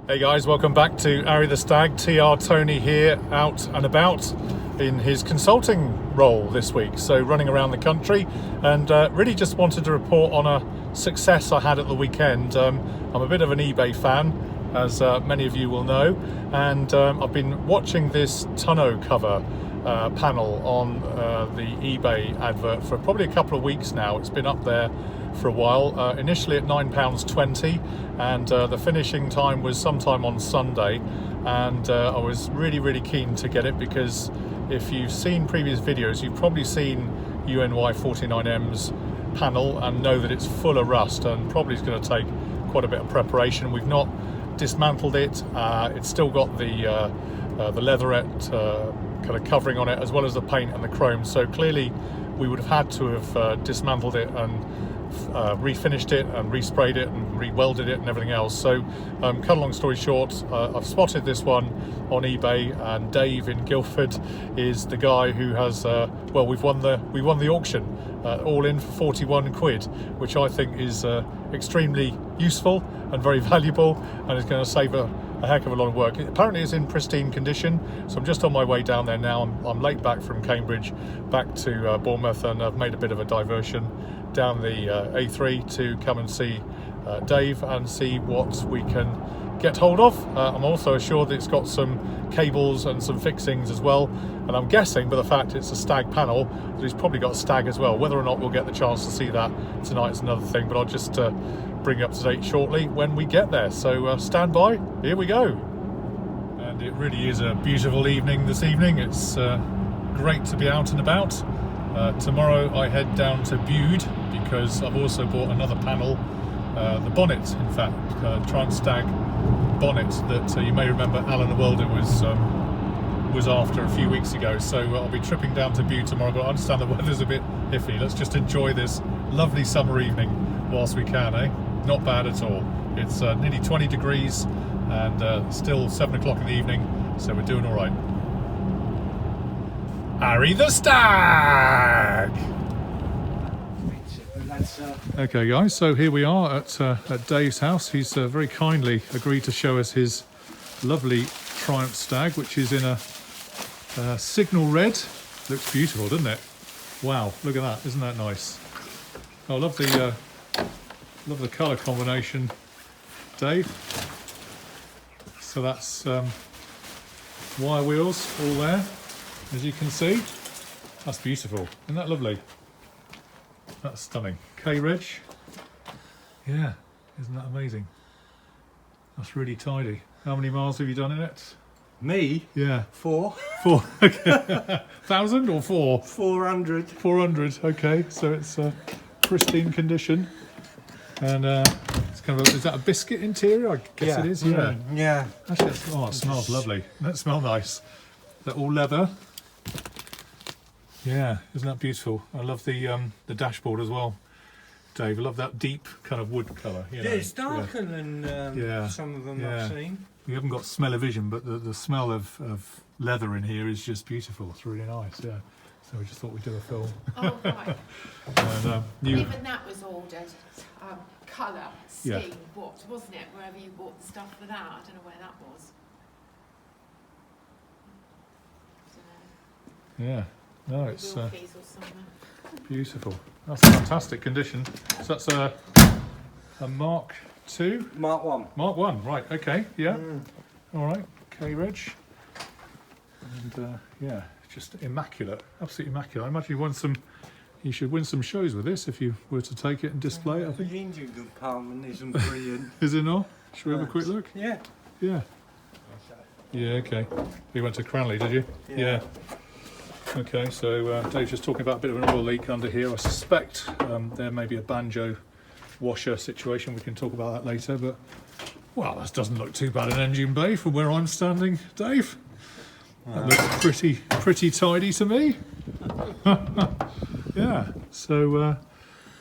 Hey guys, welcome back to Arry The Stag. TR Tony here, out and about in his consulting role this week. So running around the country, and really just wanted to report on a success I had at the weekend. I'm a bit of an eBay fan, as many of you will know, and I've been watching this tonneau cover panel on the eBay advert for probably a couple of weeks now. It's been up there for a while, initially at £9.20, and the finishing time was sometime on Sunday, and I was really keen to get it, because if you've seen previous videos, you've probably seen UNY 49M's panel and know that it's full of rust and probably is going to take quite a bit of preparation. We've not dismantled it. It's still got the leatherette kind of covering on it, as well as the paint and the chrome, so clearly we would have had to have dismantled it and refinished it and resprayed it and re-welded it and everything else. So cut a long story short, I've spotted this one on eBay, and Dave in Guildford is the guy who has well, we won the auction, all in for 41 quid, which I think is extremely useful and very valuable, and is going to save a heck of a lot of work. Apparently it's in pristine condition, so I'm just on my way down there now. I'm late back from Cambridge back to Bournemouth, and I've made a bit of a diversion down the A3 to come and see Dave and see what we can get hold of. I'm also assured that it's got some cables and some fixings as well, and I'm guessing by the fact it's a Stag panel that he's probably got a Stag as well. Whether or not we'll get the chance to see that tonight is another thing, but I'll just bring you up to date shortly when we get there. So stand by, here we go. And it really is a beautiful evening this evening. It's great to be out and about. Tomorrow I head down to Bude, because I've also bought another panel, the bonnet, in fact, Triumph Stag bonnet that you may remember Alan the Welder was after a few weeks ago. So I'll be tripping down to Bude tomorrow, but I understand the weather's a bit iffy. Let's just enjoy this lovely summer evening whilst we can, eh? Not bad at all. It's nearly 20 degrees and still 7 o'clock in the evening, so we're doing all right. Arry the Stag! Okay guys, so here we are at Dave's house. He's very kindly agreed to show us his lovely Triumph Stag, which is in a signal red. Looks beautiful, doesn't it? Wow, look at that, isn't that nice? I love the colour combination, Dave. So that's wire wheels all there, as you can see. That's beautiful, isn't that lovely? That's stunning. K-Reg, yeah, isn't that amazing? That's really tidy. How many miles have you done in it? Me? Yeah. 4. 4, okay. 1,000 or 4? 400. 400, okay, so it's pristine condition. And it's kind of is that a biscuit interior? I guess it is, yeah. Yeah. Actually, it smells lovely. That smells nice. They're all leather. Yeah, isn't that beautiful? I love the dashboard as well, Dave. I love that deep kind of wood colour. You know? It's darker than some of them I've seen. We haven't got smell-o-vision, but the smell of leather in here is just beautiful. It's really nice, yeah. So we just thought we'd do a film. Oh, right. And, even that was ordered. Colour, scheme, what, wasn't it? Wherever you bought the stuff for that. I don't know where that was. yeah. No, it's Wilkies or somewhere. beautiful. That's a fantastic condition. So that's a Mark II? Mark 1. Mark 1, right, okay, yeah. All right, K-Reg. And yeah, just immaculate, absolutely immaculate. I imagine you should win some shows with this if you were to take it and display it, I think. The engine compartment isn't brilliant. Is it not? Should we have a quick look? Yeah. Yeah. Yeah, okay. You went to Cranley, did you? Yeah. Okay, so Dave's just talking about a bit of an oil leak under here. I suspect there may be a banjo washer situation. We can talk about that later, but well, that doesn't look too bad an engine bay from where I'm standing, Dave. That looks pretty tidy to me. Yeah, so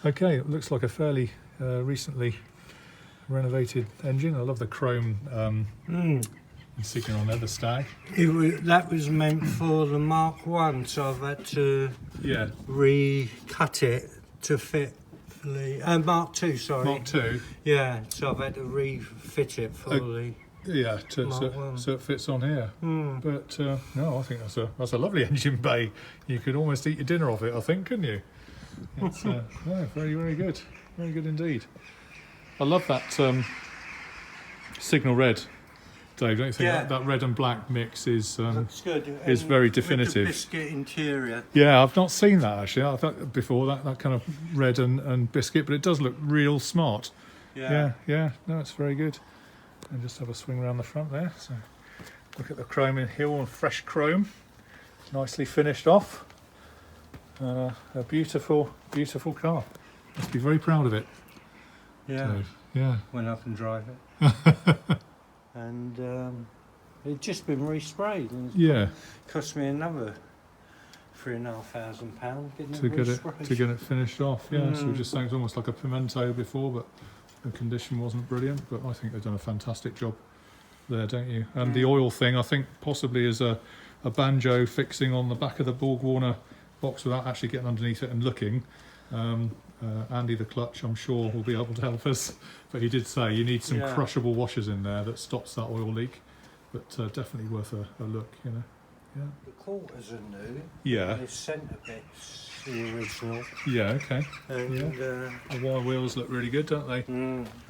okay, it looks like a fairly recently renovated engine. I love the chrome insignia on there, the Stag. That was meant for the Mark 1, so I've had to recut it to fit the Mark 2, sorry. Mark 2? Yeah, so I've had to refit it for the Yeah, Mark 1. so it fits on here. Mm. But no, I think that's a lovely engine bay. You could almost eat your dinner off it, I think, couldn't you? It's no, very, very good. Very good indeed. I love that signal red, Dave. Don't you think that red and black mix is Looks good. is And very with the definitive? biscuit interior. Yeah, I've not seen that actually. I thought before that kind of red and biscuit, but it does look real smart. Yeah. No, it's very good. And just have a swing around the front there. So look at the chrome in here, all fresh chrome, nicely finished off. A beautiful, beautiful car. Must be very proud of it. Yeah. So, yeah. When I can drive it. And it's just been resprayed. And it's cost me another £3,500 to get it finished off. Yeah. So we're just saying it's almost like a pimento before, but the condition wasn't brilliant. But I think they've done a fantastic job there, don't you? And the oil thing, I think possibly is a banjo fixing on the back of the Borg Warner box without actually getting underneath it and looking. Andy the clutch, I'm sure, will be able to help us, but he did say you need some crushable washers in there that stops that oil leak, but definitely worth a look, you know. Yeah. The quarters are new. Yeah. The centre bit's the original. Yeah, okay. And the wire wheels look really good, don't they?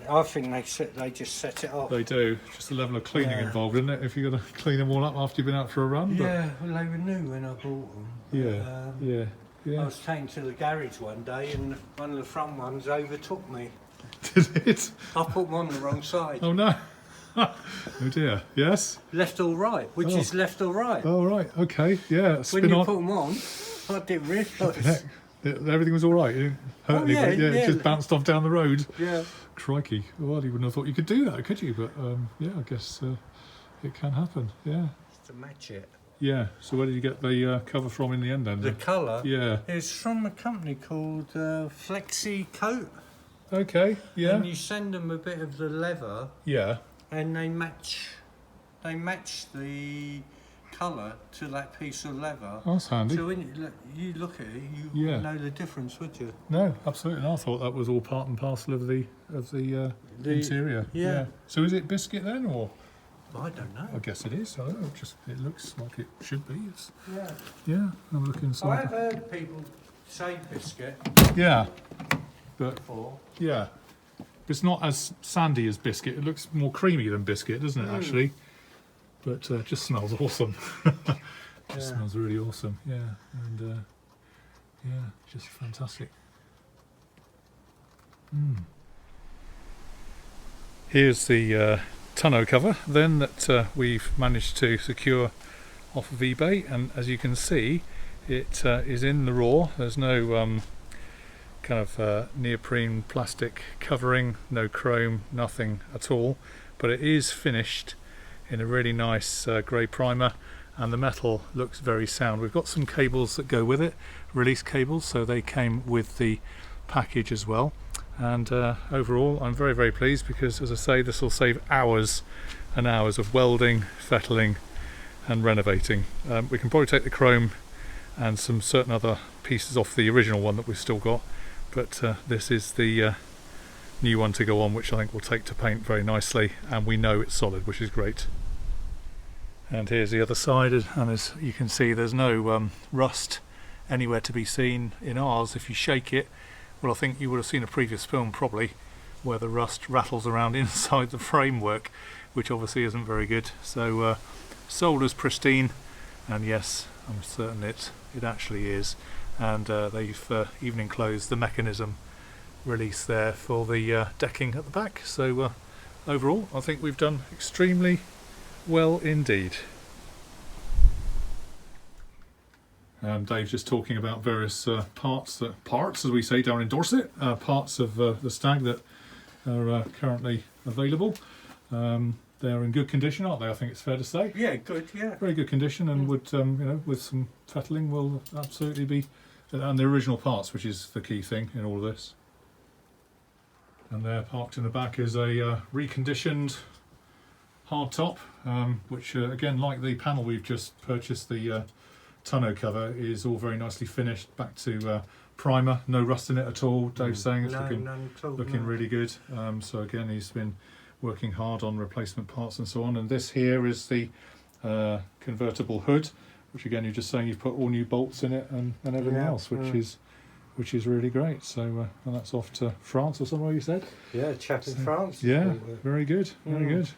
I think they just set it off. They do. Just the level of cleaning involved, isn't it? If you've got to clean them all up after you've been out for a run. But Yeah, well, they were new when I bought them. Yeah. I was taken to the garage one day and one of the front ones overtook me. Did it? I put them on the wrong side. Oh no. Oh dear. Yes. Left or right, which is left or right. Oh right. Okay. Yeah. When you put them on, I didn't realise. Everything was all right. It didn't hurt anybody. Yeah, it just bounced off down the road. Yeah. Crikey. Well, you wouldn't have thought you could do that, could you? But yeah, I guess it can happen. Yeah. Just to match it. Yeah. So where did you get the cover from in the end then? The colour? Yeah. It's from a company called Flexi Coat. Okay. Yeah. And you send them a bit of the leather. Yeah. And they match the colour to that piece of leather. Oh, that's handy. So when you look at it, you wouldn't know the difference, would you? No, absolutely. I thought that was all part and parcel of the interior. Yeah. So is it biscuit then, or? I don't know. I guess it is. I don't know. It looks like it should be. Yeah. Yeah. I'm looking inside. I have heard people say biscuit. Yeah. But before. yeah. It's not as sandy as biscuit. It looks more creamy than biscuit, doesn't it, actually? But just smells awesome. Smells really awesome. Yeah. And just fantastic. Here's the tonneau cover then that we've managed to secure off of eBay, and as you can see, it is in the raw. There's no kind of neoprene plastic covering, no chrome, nothing at all, but it is finished in a really nice grey primer, and the metal looks very sound. We've got some cables that go with it, release cables, so they came with the package as well. And overall I'm very, very pleased, because as I say, this will save hours and hours of welding, fettling and renovating. We can probably take the chrome and some certain other pieces off the original one that we've still got, but this is the new one to go on, which I think will take to paint very nicely, and we know it's solid, which is great. And here's the other side, and as you can see, there's no rust anywhere to be seen in ours. If you shake it, well, I think you would have seen a previous film probably where the rust rattles around inside the framework, which obviously isn't very good. So sold as pristine, and yes, I'm certain it actually is. And they've even enclosed the mechanism release there for the decking at the back. So overall, I think we've done extremely well indeed. Dave's just talking about various parts as we say down in Dorset, parts of the Stag that are currently available. They're in good condition, aren't they? I think it's fair to say. Yeah, good. Yeah, very good condition, and would with some fettling will absolutely be, and the original parts, which is the key thing in all of this. And there, parked in the back, is a reconditioned hard top, which again, like the panel we've just purchased, the tonneau cover is all very nicely finished, back to primer, no rust in it at all. Dave's saying it's looking really good. So again, he's been working hard on replacement parts and so on. And this here is the convertible hood, which again you're just saying you've put all new bolts in it and everything else, which is really great. So and that's off to France or somewhere, you said? Yeah, chap in France. Yeah, very good, very good.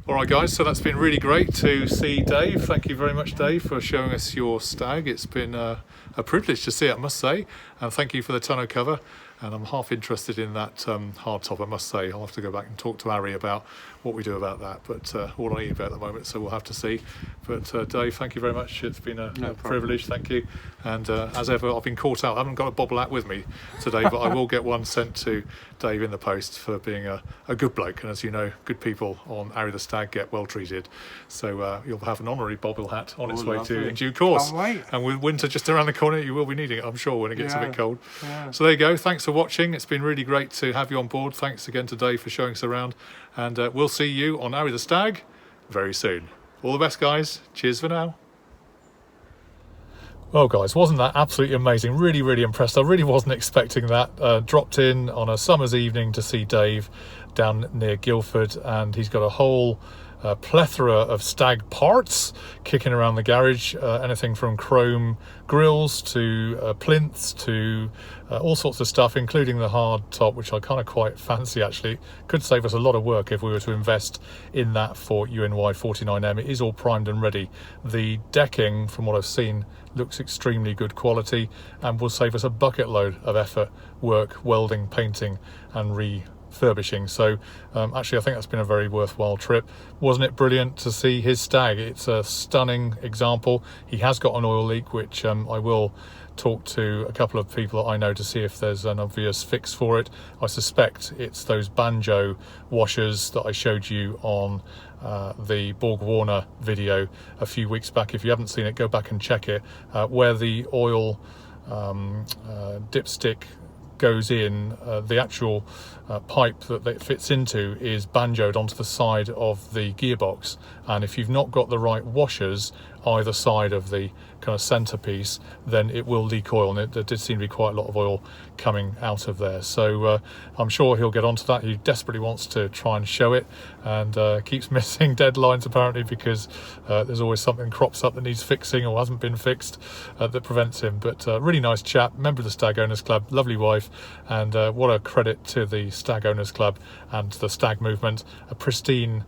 All right, guys, so that's been really great to see Dave. Thank you very much, Dave, for showing us your stag. It's been a privilege to see it, I must say. And thank you for the tonneau cover. And I'm half interested in that hard top, I must say. I'll have to go back and talk to Arry about what we do about that. But all on eBay at the moment, so we'll have to see. But Dave, thank you very much. It's been a privilege, thank you. And as ever, I've been caught out. I haven't got a bobble hat with me today, but I will get one sent to Dave in the post for being a good bloke. And as you know, good people on Arry the Stag get well treated. So you'll have an honorary bobble hat on its way to in due course. Can't wait. And with winter just around the corner, you will be needing it, I'm sure, when it gets a bit cold. Yeah. So there you go. Thanks for watching. It's been really great to have you on board. Thanks again to Dave for showing us around. And we'll see you on Arry the Stag very soon. All the best, guys. Cheers for now. Well, guys, wasn't that absolutely amazing? Really, really impressed. I really wasn't expecting that. Dropped in on a summer's evening to see Dave down near Guildford, and he's got a whole plethora of stag parts kicking around the garage, anything from chrome grills to plinths to all sorts of stuff, including the hard top, which I kind of quite fancy actually. Could save us a lot of work if we were to invest in that for UNY 49M. It is all primed and ready. The decking, from what I've seen, looks extremely good quality and will save us a bucket load of effort, work, welding, painting and refurbishing. So actually I think that's been a very worthwhile trip. Wasn't it brilliant to see his stag? It's a stunning example. He has got an oil leak, which I will talk to a couple of people that I know to see if there's an obvious fix for it. I suspect it's those banjo washers that I showed you on the Borg Warner video a few weeks back. If you haven't seen it, go back and check it, where the oil dipstick goes in, the actual pipe that it fits into is banjoed onto the side of the gearbox, and if you've not got the right washers either side of the kind of centerpiece, then it will leak oil, and there did seem to be quite a lot of oil coming out of there. So I'm sure he'll get onto that. He desperately wants to try and show it, and keeps missing deadlines apparently, because there's always something crops up that needs fixing or hasn't been fixed that prevents him. But really nice chap, member of the Stag Owners Club, lovely wife, and what a credit to the Stag Owners Club and the stag movement. A pristine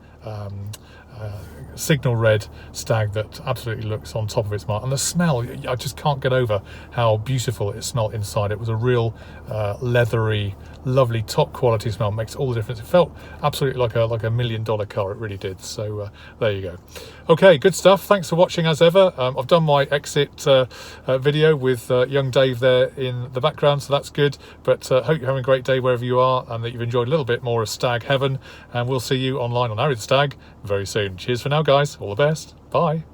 signal red stag that absolutely looks on top of its mark, and the smell, I just can't get over how beautiful it smelled inside. It was a real leathery, lovely, top quality smell. Makes all the difference. It felt absolutely like a $1 million car. It really did. So there you go. Okay, good stuff. Thanks for watching as ever. I've done my exit video with young Dave there in the background, so that's good. But hope you're having a great day wherever you are, and that you've enjoyed a little bit more of Stag Heaven, and we'll see you online on Arry the Stag very soon. Cheers for now, guys. All the best. Bye.